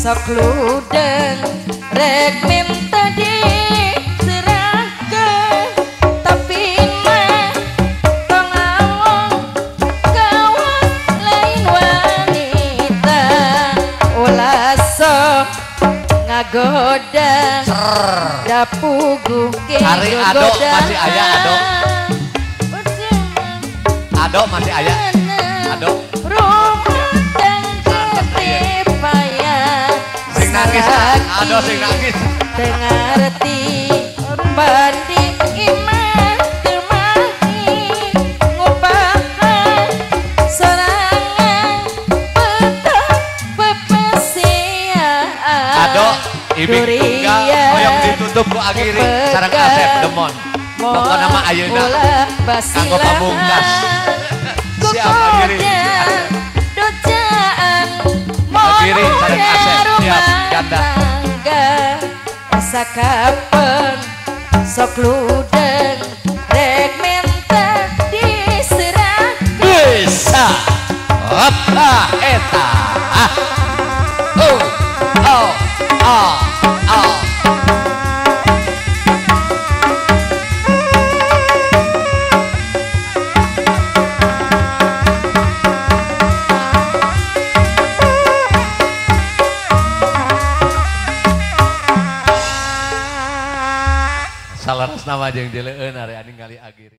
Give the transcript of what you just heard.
sok ludeng rek minta diserahkeun tapi mah tong awong kawan lain wanita ulah sok ngagoda dapuguh ke hari ado masih aya ado masih aya ado sing nangis ado sing nangis tengarti banding iman termati ngupahan serangan petak pepesiaan ado ibing tunggal hoyong ditutup ku agiri sareng Asep Demon pokokna mah ayeuna kanggo pamungkas siap agiri agiri sareng Asep siap ganda asa kapan sok ludeng rek minta diserah bisa apa eta oh oh oh oh salaras nama jeung jeleueun ari ningali agiri